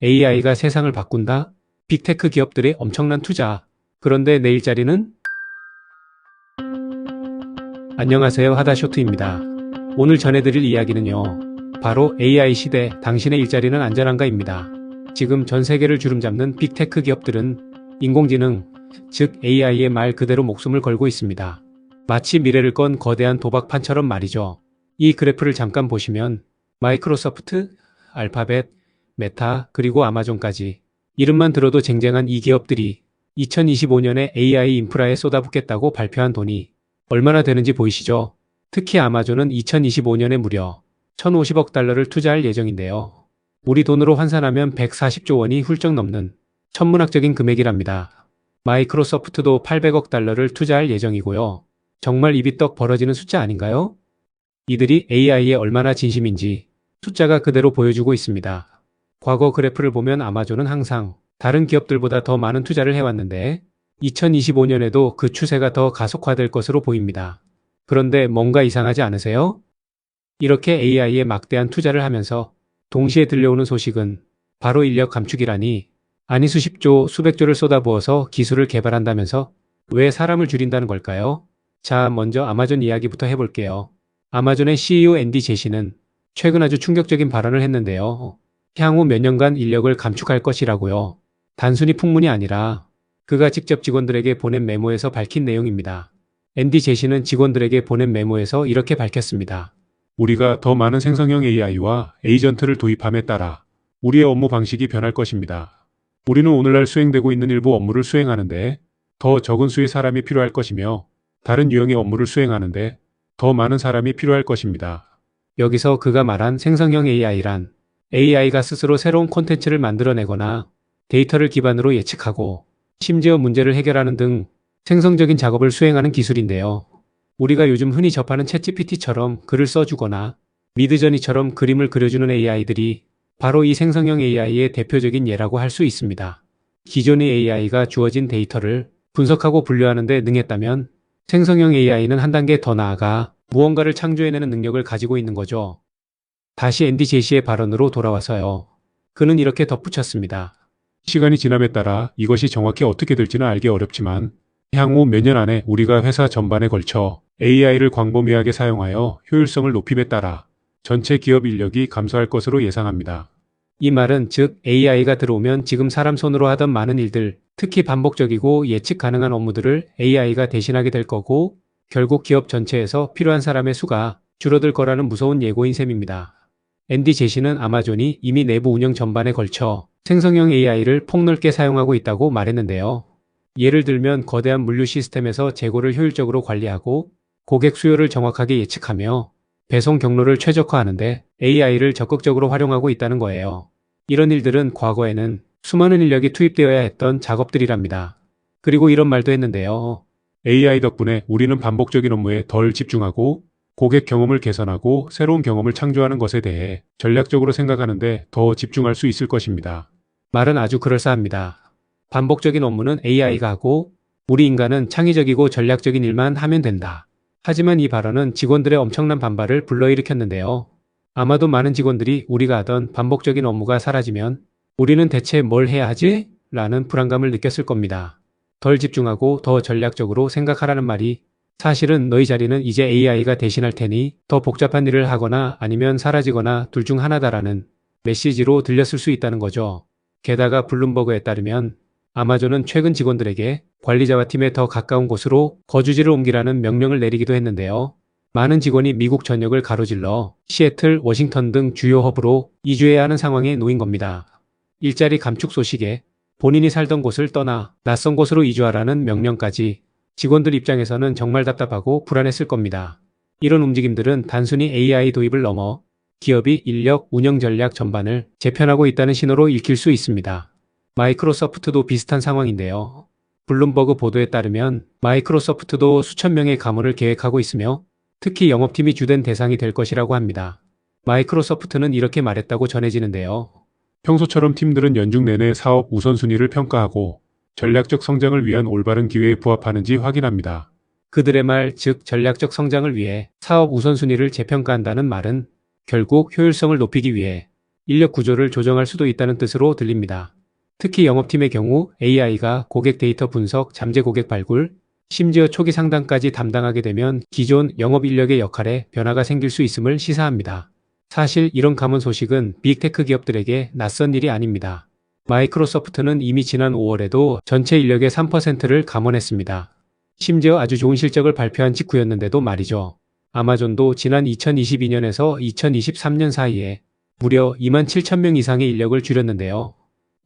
AI가 세상을 바꾼다? 빅테크 기업들의 엄청난 투자. 그런데 내 일자리는? 안녕하세요, 하다쇼트입니다. 오늘 전해드릴 이야기는요, 바로 AI 시대 당신의 일자리는 안전한가입니다. 지금 전 세계를 주름잡는 빅테크 기업들은 인공지능, 즉 AI의 말 그대로 목숨을 걸고 있습니다. 마치 미래를 건 거대한 도박판처럼 말이죠. 이 그래프를 잠깐 보시면 마이크로소프트, 알파벳, 메타, 그리고 아마존까지 이름만 들어도 쟁쟁한 이 기업들이 2025년에 AI 인프라에 쏟아붓겠다고 발표한 돈이 얼마나 되는지 보이시죠? 특히 아마존은 2025년에 무려 1,050억 달러를 투자할 예정인데요. 우리 돈으로 환산하면 140조 원이 훌쩍 넘는 천문학적인 금액이랍니다. 마이크로소프트도 800억 달러를 투자할 예정이고요. 정말 입이 떡 벌어지는 숫자 아닌가요? 이들이 AI에 얼마나 진심인지 숫자가 그대로 보여주고 있습니다. 과거 그래프를 보면 아마존은 항상 다른 기업들보다 더 많은 투자를 해왔는데 2025년에도 그 추세가 더 가속화될 것으로 보입니다. 그런데 뭔가 이상하지 않으세요? 이렇게 AI에 막대한 투자를 하면서 동시에 들려오는 소식은 바로 인력 감축이라니, 아니 수십조, 수백조를 쏟아부어서 기술을 개발한다면서 왜 사람을 줄인다는 걸까요? 자, 먼저 아마존 이야기부터 해볼게요. 아마존의 CEO 앤디 제시는 최근 아주 충격적인 발언을 했는데요. 향후 몇 년간 인력을 감축할 것이라고요. 단순히 풍문이 아니라 그가 직접 직원들에게 보낸 메모에서 밝힌 내용입니다. 앤디 제시는 직원들에게 보낸 메모에서 이렇게 밝혔습니다. 우리가 더 많은 생성형 AI와 에이전트를 도입함에 따라 우리의 업무 방식이 변할 것입니다. 우리는 오늘날 수행되고 있는 일부 업무를 수행하는데 더 적은 수의 사람이 필요할 것이며 다른 유형의 업무를 수행하는데 더 많은 사람이 필요할 것입니다. 여기서 그가 말한 생성형 AI란 AI가 스스로 새로운 콘텐츠를 만들어내거나 데이터를 기반으로 예측하고 심지어 문제를 해결하는 등 생성적인 작업을 수행하는 기술인데요. 우리가 요즘 흔히 접하는 챗GPT처럼 글을 써주거나 미드저니처럼 그림을 그려주는 AI들이 바로 이 생성형 AI의 대표적인 예라고 할 수 있습니다. 기존의 AI가 주어진 데이터를 분석하고 분류하는 데 능했다면 생성형 AI는 한 단계 더 나아가 무언가를 창조해내는 능력을 가지고 있는 거죠. 다시 앤디 제시의 발언으로 돌아와서요. 그는 이렇게 덧붙였습니다. 시간이 지남에 따라 이것이 정확히 어떻게 될지는 알기 어렵지만 향후 몇 년 안에 우리가 회사 전반에 걸쳐 AI를 광범위하게 사용하여 효율성을 높임에 따라 전체 기업 인력이 감소할 것으로 예상합니다. 이 말은 즉 AI가 들어오면 지금 사람 손으로 하던 많은 일들, 특히 반복적이고 예측 가능한 업무들을 AI가 대신하게 될 거고 결국 기업 전체에서 필요한 사람의 수가 줄어들 거라는 무서운 예고인 셈입니다. 앤디 제시는 아마존이 이미 내부 운영 전반에 걸쳐 생성형 AI를 폭넓게 사용하고 있다고 말했는데요. 예를 들면 거대한 물류 시스템에서 재고를 효율적으로 관리하고 고객 수요를 정확하게 예측하며 배송 경로를 최적화하는데 AI를 적극적으로 활용하고 있다는 거예요. 이런 일들은 과거에는 수많은 인력이 투입되어야 했던 작업들이랍니다. 그리고 이런 말도 했는데요. AI 덕분에 우리는 반복적인 업무에 덜 집중하고 고객 경험을 개선하고 새로운 경험을 창조하는 것에 대해 전략적으로 생각하는데 더 집중할 수 있을 것입니다. 말은 아주 그럴싸합니다. 반복적인 업무는 AI가 하고 우리 인간은 창의적이고 전략적인 일만 하면 된다. 하지만 이 발언은 직원들의 엄청난 반발을 불러일으켰는데요. 아마도 많은 직원들이 우리가 하던 반복적인 업무가 사라지면 우리는 대체 뭘 해야 하지? 라는 불안감을 느꼈을 겁니다. 덜 집중하고 더 전략적으로 생각하라는 말이 사실은 너희 자리는 이제 AI가 대신할 테니 더 복잡한 일을 하거나 아니면 사라지거나 둘 중 하나다라는 메시지로 들렸을 수 있다는 거죠. 게다가 블룸버그에 따르면 아마존은 최근 직원들에게 관리자와 팀에 더 가까운 곳으로 거주지를 옮기라는 명령을 내리기도 했는데요. 많은 직원이 미국 전역을 가로질러 시애틀, 워싱턴 등 주요 허브로 이주해야 하는 상황에 놓인 겁니다. 일자리 감축 소식에 본인이 살던 곳을 떠나 낯선 곳으로 이주하라는 명령까지 직원들 입장에서는 정말 답답하고 불안했을 겁니다. 이런 움직임들은 단순히 AI 도입을 넘어 기업이 인력, 운영 전략 전반을 재편하고 있다는 신호로 읽힐 수 있습니다. 마이크로소프트도 비슷한 상황인데요. 블룸버그 보도에 따르면 마이크로소프트도 수천 명의 감원을 계획하고 있으며 특히 영업팀이 주된 대상이 될 것이라고 합니다. 마이크로소프트는 이렇게 말했다고 전해지는데요. 평소처럼 팀들은 연중 내내 사업 우선순위를 평가하고 전략적 성장을 위한 올바른 기회에 부합하는지 확인합니다. 그들의 말, 즉 전략적 성장을 위해 사업 우선순위를 재평가한다는 말은 결국 효율성을 높이기 위해 인력 구조를 조정할 수도 있다는 뜻으로 들립니다. 특히 영업팀의 경우 AI가 고객 데이터 분석, 잠재 고객 발굴, 심지어 초기 상담까지 담당하게 되면 기존 영업 인력의 역할에 변화가 생길 수 있음을 시사합니다. 사실 이런 가문 소식은 빅테크 기업들에게 낯선 일이 아닙니다. 마이크로소프트는 이미 지난 5월에도 전체 인력의 3%를 감원했습니다. 심지어 아주 좋은 실적을 발표한 직후였는데도 말이죠. 아마존도 지난 2022년에서 2023년 사이에 무려 27,000명 이상의 인력을 줄였는데요.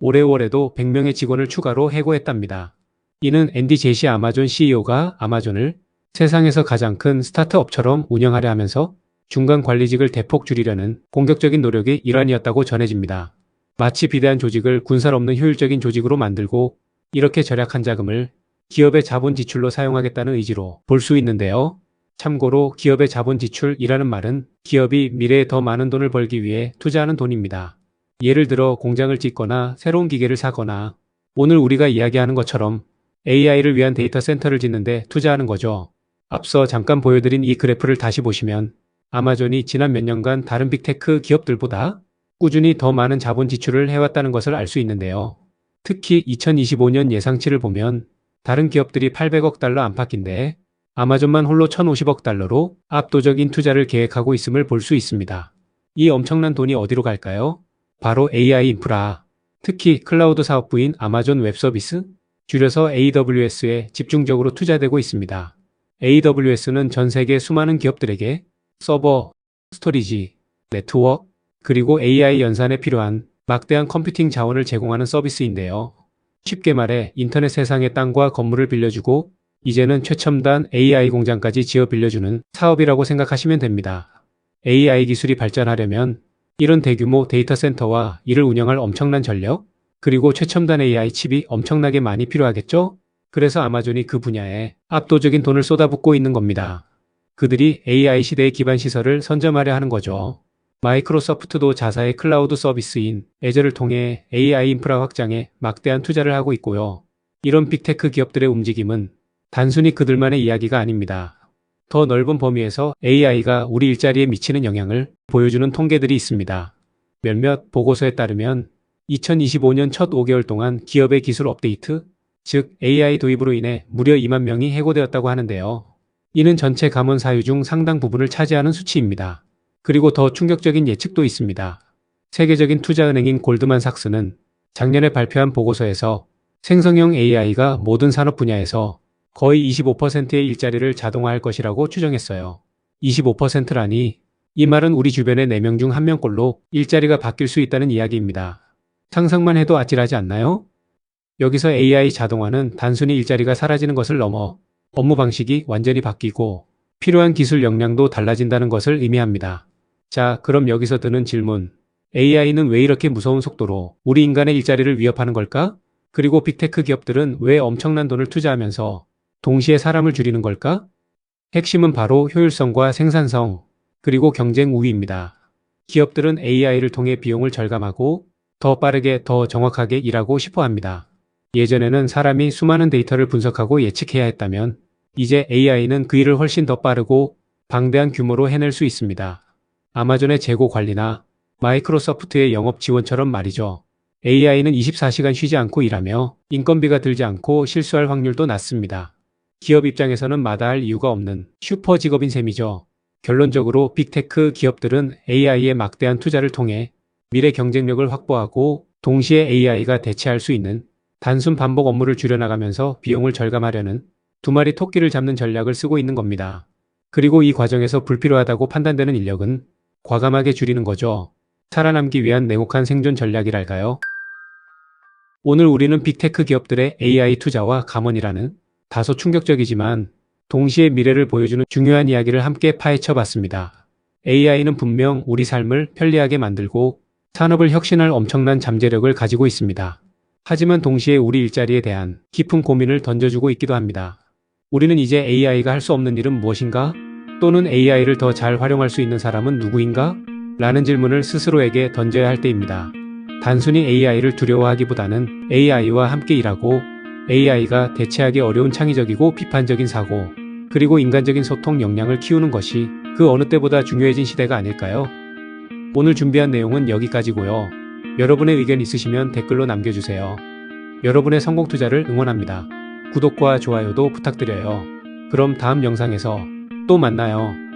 올해 5월에도 100명의 직원을 추가로 해고했답니다. 이는 앤디 제시 아마존 CEO가 아마존을 세상에서 가장 큰 스타트업처럼 운영하려 하면서 중간 관리직을 대폭 줄이려는 공격적인 노력의 일환이었다고 전해집니다. 마치 비대한 조직을 군살 없는 효율적인 조직으로 만들고 이렇게 절약한 자금을 기업의 자본 지출로 사용하겠다는 의지로 볼 수 있는데요. 참고로 기업의 자본 지출이라는 말은 기업이 미래에 더 많은 돈을 벌기 위해 투자하는 돈입니다. 예를 들어 공장을 짓거나 새로운 기계를 사거나 오늘 우리가 이야기하는 것처럼 AI를 위한 데이터 센터를 짓는데 투자하는 거죠. 앞서 잠깐 보여드린 이 그래프를 다시 보시면 아마존이 지난 몇 년간 다른 빅테크 기업들보다 꾸준히 더 많은 자본 지출을 해왔다는 것을 알 수 있는데요. 특히 2025년 예상치를 보면 다른 기업들이 800억 달러 안팎인데 아마존만 홀로 1,050억 달러로 압도적인 투자를 계획하고 있음을 볼 수 있습니다. 이 엄청난 돈이 어디로 갈까요? 바로 AI 인프라, 특히 클라우드 사업부인 아마존 웹서비스, 줄여서 AWS에 집중적으로 투자되고 있습니다. AWS는 전 세계 수많은 기업들에게 서버, 스토리지, 네트워크, 그리고 AI 연산에 필요한 막대한 컴퓨팅 자원을 제공하는 서비스인데요. 쉽게 말해 인터넷 세상의 땅과 건물을 빌려주고 이제는 최첨단 AI 공장까지 지어 빌려주는 사업이라고 생각하시면 됩니다. AI 기술이 발전하려면 이런 대규모 데이터 센터와 이를 운영할 엄청난 전력, 그리고 최첨단 AI 칩이 엄청나게 많이 필요하겠죠? 그래서 아마존이 그 분야에 압도적인 돈을 쏟아붓고 있는 겁니다. 그들이 AI 시대의 기반 시설을 선점하려 하는 거죠. 마이크로소프트도 자사의 클라우드 서비스인 애저를 통해 AI 인프라 확장에 막대한 투자를 하고 있고요. 이런 빅테크 기업들의 움직임은 단순히 그들만의 이야기가 아닙니다. 더 넓은 범위에서 AI가 우리 일자리에 미치는 영향을 보여주는 통계들이 있습니다. 몇몇 보고서에 따르면 2025년 첫 5개월 동안 기업의 기술 업데이트, 즉 AI 도입으로 인해 무려 2만 명이 해고되었다고 하는데요. 이는 전체 감원 사유 중 상당 부분을 차지하는 수치입니다. 그리고 더 충격적인 예측도 있습니다. 세계적인 투자은행인 골드만삭스는 작년에 발표한 보고서에서 생성형 AI가 모든 산업 분야에서 거의 25%의 일자리를 자동화할 것이라고 추정했어요. 25%라니 이 말은 우리 주변의 4명 중 1명꼴로 일자리가 바뀔 수 있다는 이야기입니다. 상상만 해도 아찔하지 않나요? 여기서 AI 자동화는 단순히 일자리가 사라지는 것을 넘어 업무 방식이 완전히 바뀌고 필요한 기술 역량도 달라진다는 것을 의미합니다. 자, 그럼 여기서 드는 질문. AI는 왜 이렇게 무서운 속도로 우리 인간의 일자리를 위협하는 걸까? 그리고 빅테크 기업들은 왜 엄청난 돈을 투자하면서 동시에 사람을 줄이는 걸까? 핵심은 바로 효율성과 생산성, 그리고 경쟁 우위입니다. 기업들은 AI를 통해 비용을 절감하고 더 빠르게 더 정확하게 일하고 싶어 합니다. 예전에는 사람이 수많은 데이터를 분석하고 예측해야 했다면 이제 AI는 그 일을 훨씬 더 빠르고 방대한 규모로 해낼 수 있습니다. 아마존의 재고 관리나 마이크로소프트의 영업 지원처럼 말이죠. AI는 24시간 쉬지 않고 일하며 인건비가 들지 않고 실수할 확률도 낮습니다. 기업 입장에서는 마다할 이유가 없는 슈퍼 직업인 셈이죠. 결론적으로 빅테크 기업들은 AI의 막대한 투자를 통해 미래 경쟁력을 확보하고 동시에 AI가 대체할 수 있는 단순 반복 업무를 줄여나가면서 비용을 절감하려는 두 마리 토끼를 잡는 전략을 쓰고 있는 겁니다. 그리고 이 과정에서 불필요하다고 판단되는 인력은 과감하게 줄이는 거죠. 살아남기 위한 냉혹한 생존 전략이랄까요? 오늘 우리는 빅테크 기업들의 AI 투자와 감원이라는 다소 충격적이지만 동시에 미래를 보여주는 중요한 이야기를 함께 파헤쳐 봤습니다. AI는 분명 우리 삶을 편리하게 만들고 산업을 혁신할 엄청난 잠재력을 가지고 있습니다. 하지만 동시에 우리 일자리에 대한 깊은 고민을 던져주고 있기도 합니다. 우리는 이제 AI가 할 수 없는 일은 무엇인가? 또는 AI를 더 잘 활용할 수 있는 사람은 누구인가? 라는 질문을 스스로에게 던져야 할 때입니다. 단순히 AI를 두려워하기보다는 AI와 함께 일하고 AI가 대체하기 어려운 창의적이고 비판적인 사고, 그리고 인간적인 소통 역량을 키우는 것이 그 어느 때보다 중요해진 시대가 아닐까요? 오늘 준비한 내용은 여기까지고요. 여러분의 의견 있으시면 댓글로 남겨주세요. 여러분의 성공 투자를 응원합니다. 구독과 좋아요도 부탁드려요. 그럼 다음 영상에서 또 만나요.